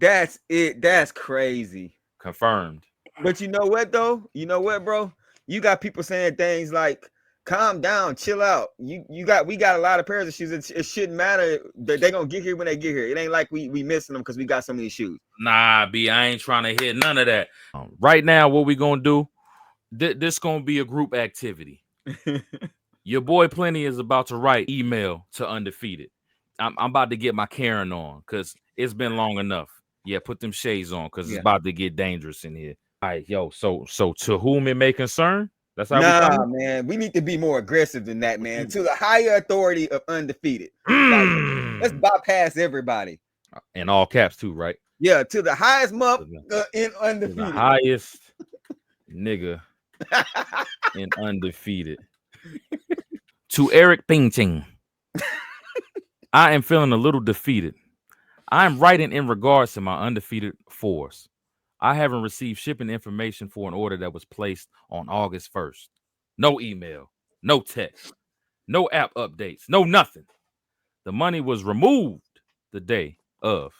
That's it. That's crazy. Confirmed. But you know what though? You know what, bro? You got people saying things like, "Calm down, chill out." We got a lot of pairs of shoes. It shouldn't matter. They're gonna get here when they get here. It ain't like we missing them because we got so many shoes. Nah, B, I ain't trying to hit none of that. Right now, what we gonna do? This gonna be a group activity. Your boy Plenty is about to write email to Undefeated. I'm about to get my Karen on because it's been long enough. Yeah, put them shades on because it's about to get dangerous in here. All right, yo. So to whom it may concern, that's how we Nah, man. We need to be more aggressive than that, man. To the higher authority of Undefeated. Like, let's bypass everybody. In all caps too, right? Yeah, to the highest month in Undefeated. The highest nigga in Undefeated. To Eric Painting. I am feeling a little defeated. I am writing in regards to my Undefeated fours. I haven't received shipping information for an order that was placed on August 1st. No email, no text, no app updates, no nothing. The money was removed the day of.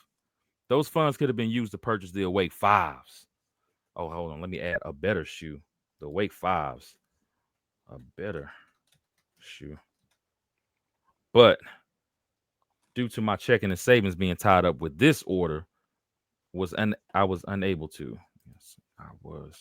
Those funds could have been used to purchase the Awake 5s. Oh, hold on. Let me add a better shoe. The Awake 5s. A better shoe. But due to my checking and savings being tied up with this order, I was unable to. Yes, I was.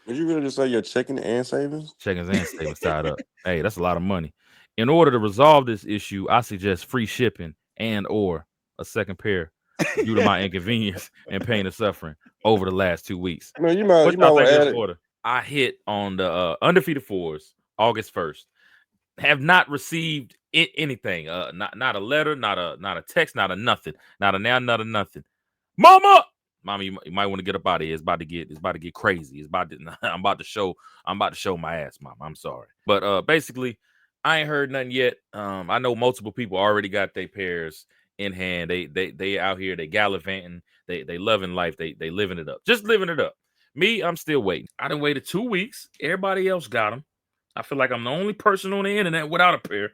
Did you really just say your checking and savings? Checkings and savings tied up. Hey, that's a lot of money. In order to resolve this issue, I suggest free shipping and or a second pair due to my inconvenience and pain and suffering over the last 2 weeks. Man, you might well add it. Order? I hit on the Undefeated fours August 1st. Have not received anything. Not a letter, not a text, not a nothing, not a now, not a nothing. Mama, you might want to get up out of here. It's about to get crazy. I'm about to show my ass, Mom. I'm sorry, but basically, I ain't heard nothing yet. I know multiple people already got their pairs in hand. They out here, they gallivanting, they loving life, they living it up, just living it up. Me, I'm still waiting. I done waited 2 weeks. Everybody else got them. I feel like I'm the only person on the internet without a pair.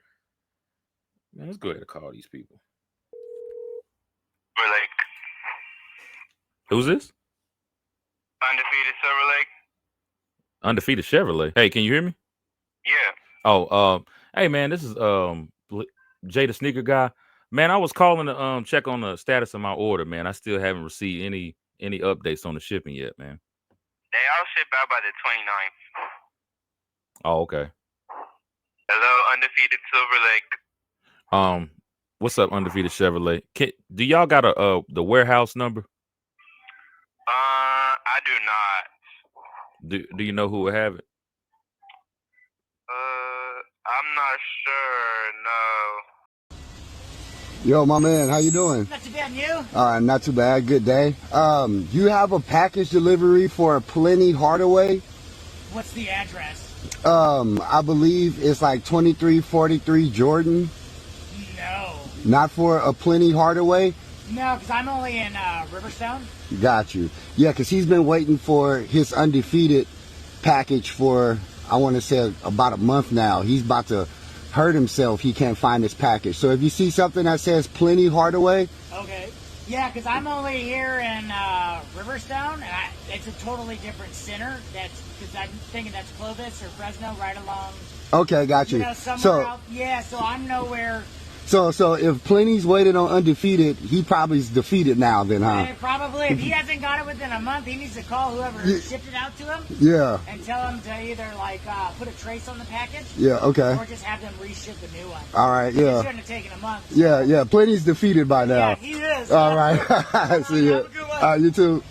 Man, let's go ahead and call these people. Silver Lake. Who's this? Undefeated Silver Lake. Undefeated Chevrolet. Hey, can you hear me? Yeah. Oh, hey man, this is Jay the Sneaker Guy. Man, I was calling to check on the status of my order, man. I still haven't received any updates on the shipping yet, man. They all ship out by the 29th. Oh, okay. Hello, Undefeated Silver Lake. What's up, Undefeated Chevrolet? Do y'all got the warehouse number? I do not. Do you know who would have it? I'm not sure. No. Yo, my man, how you doing? Not too bad, you? Not too bad. Good day. You have a package delivery for Plenty Hardaway? What's the address? I believe it's like 2343 Jordan. No. Not for a Plenty Hardaway? No, because I'm only in Riverstone. Got you. Yeah, because he's been waiting for his Undefeated package for, I want to say, about a month now. He's about to hurt himself. He can't find his package. So if you see something that says Plenty Hardaway. Okay. Yeah, because I'm only here in Riverstone, and it's a totally different center. Because I'm thinking that's Clovis or Fresno, right along. Okay, got you. Somewhere else. Yeah, so I'm nowhere. So if Plenty's waited on Undefeated, he probably's defeated now then, huh? Yeah, probably. If he hasn't got it within a month, he needs to call whoever shipped it out to him. Yeah. And tell him to either, put a trace on the package. Yeah, okay. Or just have them reship a new one. All right, yeah. It shouldn't have taken a month. So. Yeah. Plenty's defeated by now. Yeah, he is. All right. See you. You too.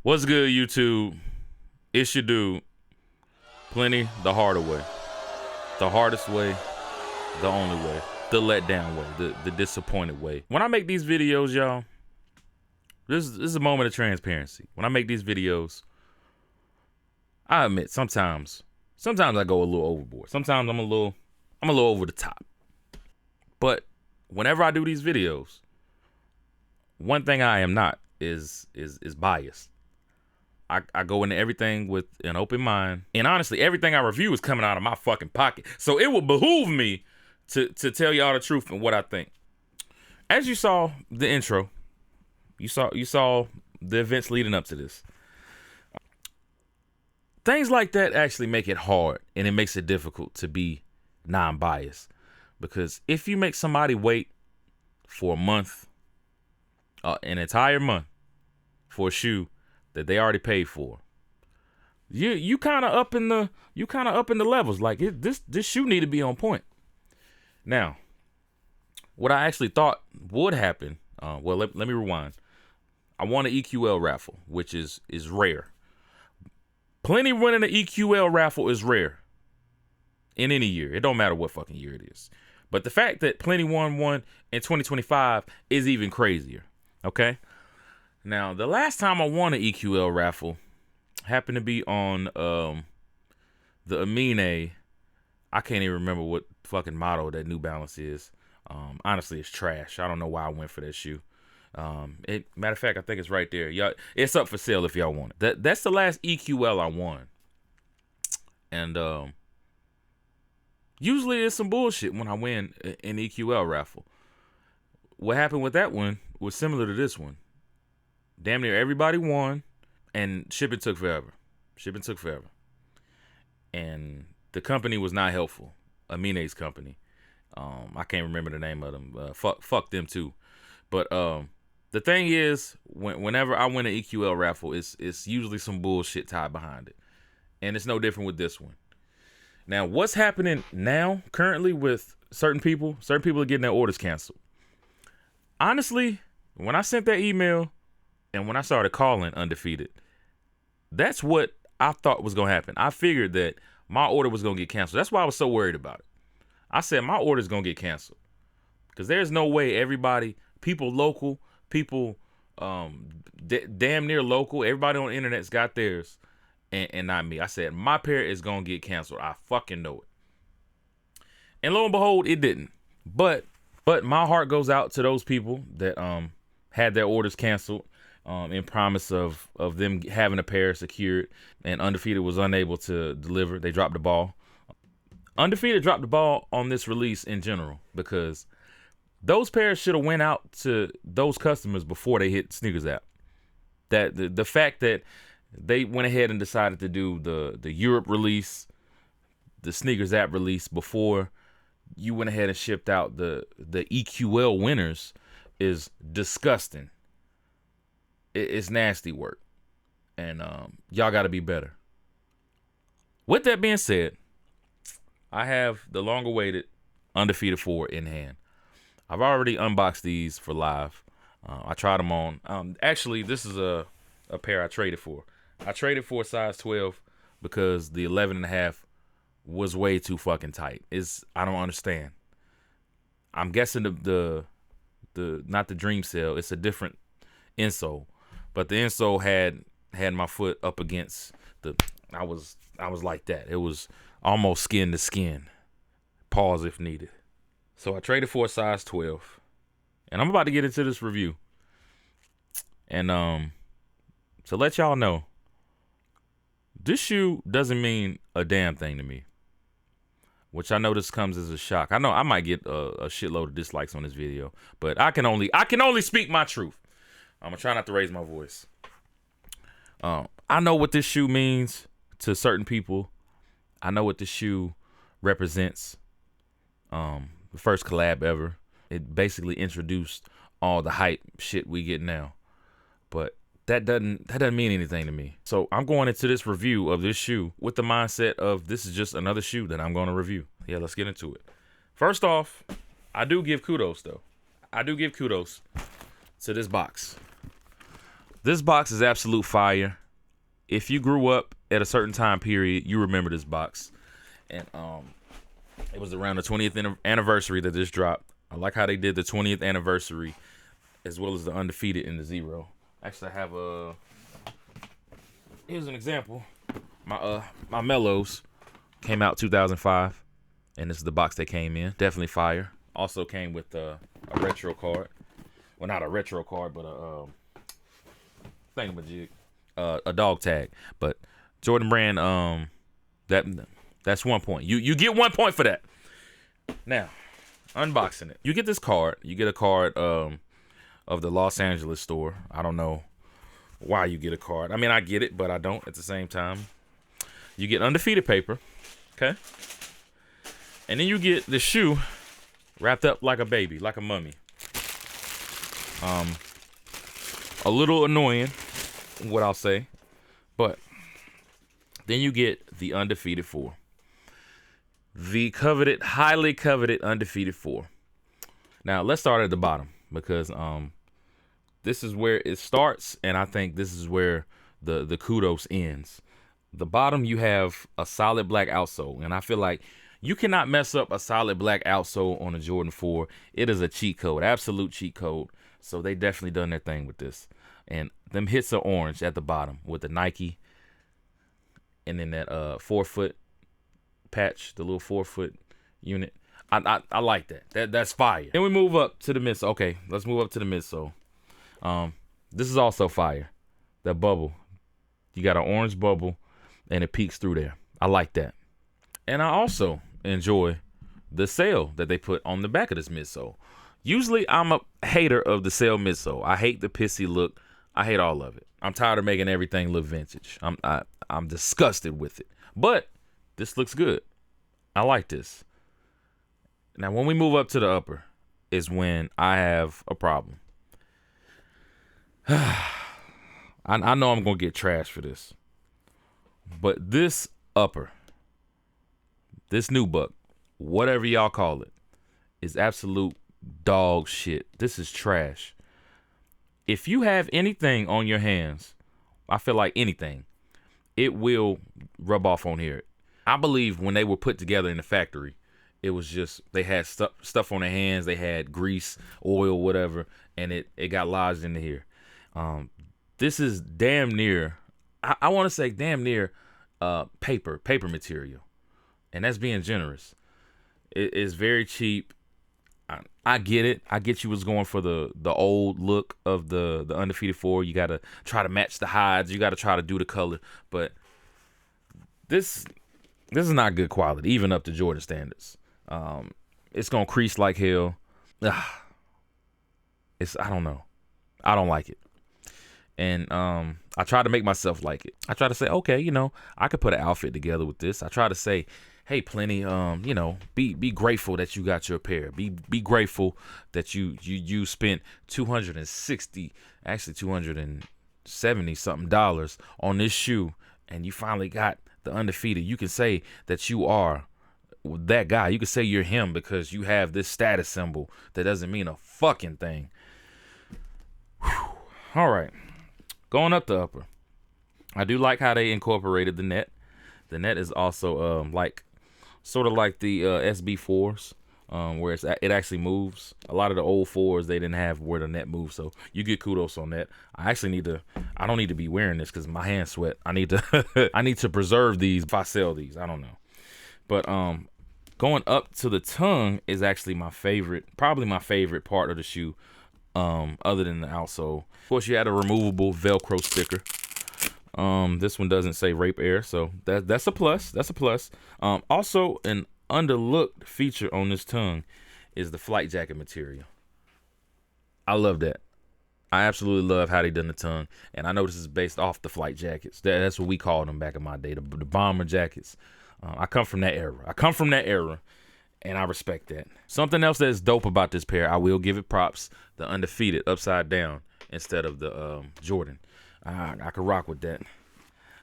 What's good, YouTube? It's your dude, Plenty the harder way. The hardest way, the only way, the letdown way, the disappointed way. When I make these videos, y'all, this is a moment of transparency. When I make these videos, I admit sometimes I go a little overboard. Sometimes I'm a little over the top. But whenever I do these videos, one thing I am not is biased. I go into everything with an open mind, and honestly, everything I review is coming out of my fucking pocket. So it will behoove me to tell y'all the truth and what I think. As you saw the intro, you saw the events leading up to this. Things like that actually make it hard, and it makes it difficult to be non-biased. Because if you make somebody wait for a month, an entire month, for a shoe that they already paid for, you kind of up in the levels. Like this shoe need to be on point. Now, what I actually thought would happen. Well, let me rewind. I won an EQL raffle, which is rare. Plenty winning an EQL raffle is rare in any year. It don't matter what fucking year it is. But the fact that Plenty won one in 2025 is even crazier. Okay. Now, the last time I won an EQL raffle happened to be on the Amine. I can't even remember what fucking motto that New Balance is. Honestly, it's trash. I don't know why I went for that shoe. Matter of fact, I think it's right there. Y'all, it's up for sale if y'all want it. That's the last EQL I won. And usually it's some bullshit when I win an EQL raffle. What happened with that one was similar to this one. Damn near everybody won, and shipping took forever. And the company was not helpful. Amine's company. I can't remember the name of them. Fuck them too. But the thing is, whenever I win an EQL raffle, it's usually some bullshit tied behind it. And it's no different with this one. Now, what's happening now, currently, with certain people are getting their orders canceled. Honestly, when I sent that email and when I started calling Undefeated, that's what I thought was going to happen. I figured that my order was going to get canceled. That's why I was so worried about it. I said my order's going to get canceled. Because there's no way everybody, people local, people damn near local, everybody on the internet's got theirs. And not me. I said, my pair is going to get canceled. I fucking know it. And lo and behold, it didn't. But my heart goes out to those people that had their orders canceled in promise of them having a pair secured. And Undefeated was unable to deliver. They dropped the ball. Undefeated dropped the ball on this release in general because those pairs should have went out to those customers before they hit Sneakers app. That the fact that they went ahead and decided to do the Europe release, the Sneakers app release before you went ahead and shipped out the EQL winners is disgusting. It's nasty work. And y'all got to be better. With that being said, I have the long-awaited Undefeated 4 in hand. I've already unboxed these for live. I tried them on. Actually, this is a pair I traded for. I traded for a size 12 because the 11.5 was way too fucking tight. I don't understand. I'm guessing the not the Dream Cell. It's a different insole, but the insole had my foot up against the. I was like that. It was almost skin to skin. Pause if needed. So I traded for a size 12, and I'm about to get into this review. And to let y'all know, this shoe doesn't mean a damn thing to me, which I know this comes as a shock. I know I might get a shitload of dislikes on this video, but I can only speak my truth. I'm gonna try not to raise my voice. I know what this shoe means to certain people. I know what this shoe represents. The first collab ever. It basically introduced all the hype shit we get now, but that doesn't mean anything to me. So I'm going into this review of this shoe with the mindset of this is just another shoe that I'm going to review. Yeah, let's get into it. First off, I do give kudos though. I do give kudos to this box. This box is absolute fire. If you grew up at a certain time period, you remember this box. And it was around the 20th anniversary that this dropped. I like how they did the 20th anniversary as well as the Undefeated in the zero. Actually, I have here's an example. My Mellows came out 2005, and this is the box they came in. Definitely fire. Also came with a retro card. Well, not a retro card, but thingamajig, a dog tag. But Jordan Brand, that's 1 point. You get 1 point for that. Now, unboxing it. You get this card. You get a card of the Los Angeles store. I don't know why you get a card. I mean, I get it, but I don't at the same time. You get Undefeated paper, okay? And then you get the shoe wrapped up like a baby, like a mummy. A little annoying, what I'll say, but then you get the Undefeated 4. The coveted, highly coveted Undefeated 4. Now, let's start at the bottom because this is where it starts, and I think this is where the kudos ends. The bottom, you have a solid black outsole, and I feel like you cannot mess up a solid black outsole on a Jordan 4. It is a cheat code, absolute cheat code. So they definitely done their thing with this. And them hits are orange at the bottom with the Nike, and then that 4-foot patch, the little 4-foot unit. I like that. That's fire. Then we move up to the midsole. Okay, let's move up to the midsole. This is also fire. That bubble. You got an orange bubble, and it peeks through there. I like that. And I also enjoy the sail that they put on the back of this midsole. Usually, I'm a hater of the sail midsole. I hate the pissy look. I hate all of it. I'm tired of making everything look vintage. I'm disgusted with it. But this looks good. I like this. Now, when we move up to the upper is when I have a problem. I know I'm going to get trashed for this. But this upper, this nubuck, whatever y'all call it, is absolute dog shit. This is trash. If you have anything on your hands, I feel like anything, it will rub off on here. I believe when they were put together in the factory, it was just they had stuff on their hands. They had grease, oil, whatever, and it got lodged into here. This is damn near, I want to say damn near paper material, and that's being generous. It is very cheap. I get it. I get you was going for the old look of the Undefeated 4. You got to try to match the hides. You got to try to do the color. But this is not good quality, even up to Jordan standards. It's going to crease like hell. I don't know. I don't like it. And I try to make myself like it. I try to say, okay, I could put an outfit together with this. I try to say, hey, Plenty, be grateful that you got your pair. Be grateful that you spent $270 something on this shoe, and you finally got the Undefeated. You can say that you are that guy. You can say you're him because you have this status symbol that doesn't mean a fucking thing. Whew. All right, going up the upper. I do like how they incorporated the net. The net is also sort of like the SB4s, where it actually moves. A lot of the old 4s, they didn't have where the net moves, so you get kudos on that. I don't need to be wearing this because my hands sweat. I need to preserve these if I sell these. I don't know. But going up to the tongue is actually probably my favorite part of the shoe, other than the outsole. Of course, you had a removable Velcro sticker. This one doesn't say rape air, so that's a plus. That's a plus. Also, an underlooked feature on this tongue is the flight jacket material. I love that. I absolutely love how they done the tongue, and I know this is based off the flight jackets. That's what we called them back in my day, the bomber jackets. I come from that era. And I respect that. Something else that's dope about this pair, I will give it props, the Undefeated upside down instead of the Jordan. I could rock with that.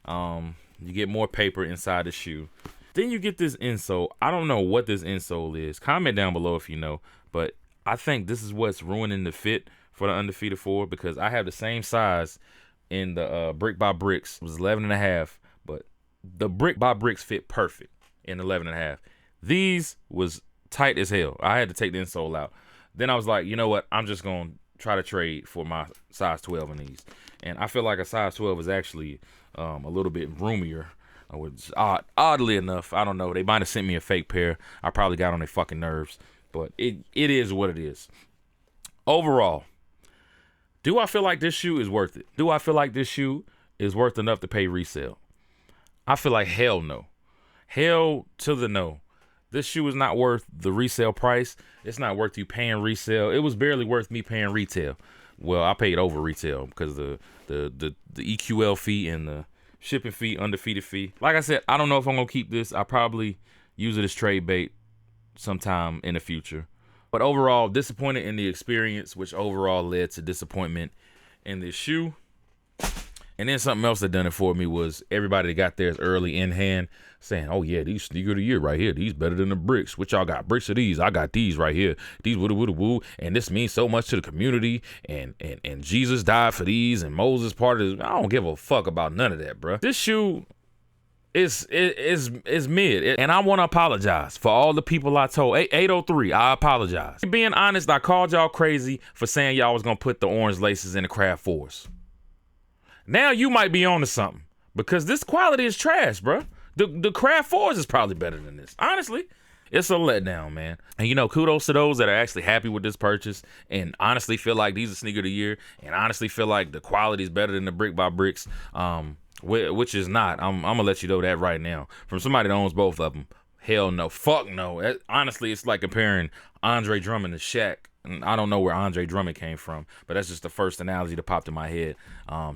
You get more paper inside the shoe. Then you get this insole. I don't know what this insole is. Comment down below if you know. But I think this is what's ruining the fit for the Undefeated 4 because I have the same size in the Brick by Bricks. It was 11.5, but the Brick by Bricks fit perfect in 11.5. These was tight as hell. I had to take the insole out. Then I was like, you know what? I'm just going to try to trade for my size 12 in these. And I feel like a size 12 is actually a little bit roomier. Which oddly enough, I don't know. They might have sent me a fake pair. I probably got on their fucking nerves. But it is what it is. Overall, Do I feel like this shoe is worth it? Do I feel like this shoe is worth enough to pay resale? I feel like hell no. Hell to the no. This shoe is not worth the resale price. It's not worth you paying resale. It was barely worth me paying retail. Well, I paid over retail because the EQL fee and the shipping fee, undefeated fee. Like I said, I don't know if I'm gonna keep this. I probably use it as trade bait sometime in the future. But overall, disappointed in the experience, which overall led to disappointment in this shoe. And then something else that done it for me was everybody that got theirs early in hand saying, oh yeah, these sneaker of the year right here, these better than the bricks. What y'all got? Bricks of these. I got these right here. These woo. And this means so much to the community. And Jesus died for these and Moses part of this. I don't give a fuck about none of that, bro. This shoe is mid. And I want to apologize for all the people I told. 803, I apologize. Being honest, I called y'all crazy for saying y'all was going to put the orange laces in the Craft 4s. Now you might be on to something because this quality is trash, bro. The Craft 4s is probably better than this. Honestly, it's a letdown, man. And you know, kudos to those that are actually happy with this purchase and honestly feel like these are sneaker of the year and honestly feel like the quality is better than the brick by bricks, which is not. I'm gonna let you know that right now. From somebody that owns both of them, hell no, fuck no. Honestly, it's like comparing Andre Drummond to Shaq. I don't know where Andre Drummond came from, but that's just the first analogy that popped in my head.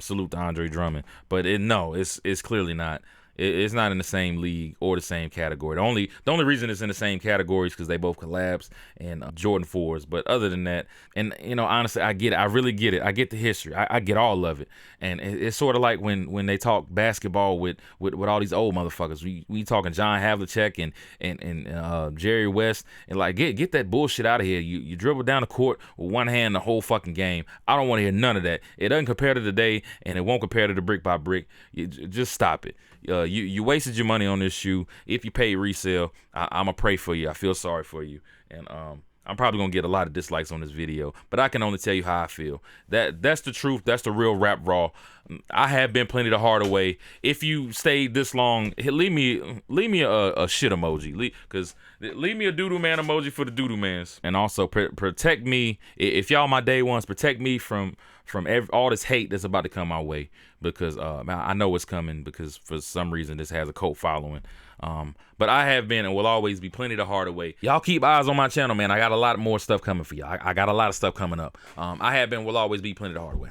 Salute to Andre Drummond, but it's clearly not. It's not in the same league or the same category. The only reason it's in the same category is because they both collabs and Jordan 4s. But other than that, and you know, honestly, I get it. I really get it. I get the history. I get all of it. And it's sort of like when they talk basketball with all these old motherfuckers. We talking John Havlicek and Jerry West, and like get that bullshit out of here. You dribble down the court with one hand the whole fucking game. I don't want to hear none of that. It doesn't compare to today, and it won't compare to the brick by brick. Just stop it. You wasted your money on this shoe. If you pay resale, I'ma pray for you. I feel sorry for you, and I'm probably gonna get a lot of dislikes on this video, but I can only tell you how I feel. That's the truth. That's the real rap raw. I have been plenty the harder way. If you stayed this long, leave me a shit emoji, cause leave me a doodoo man emoji for the doodoo mans, and also protect me if y'all my day ones. Protect me from all this hate that's about to come my way, because I know it's coming because for some reason this has a cult following. But I have been and will always be plenty the harder way. Y'all keep eyes on my channel, man. I got a lot more stuff coming for y'all. I got a lot of stuff coming up. I have been, will always be plenty the harder way.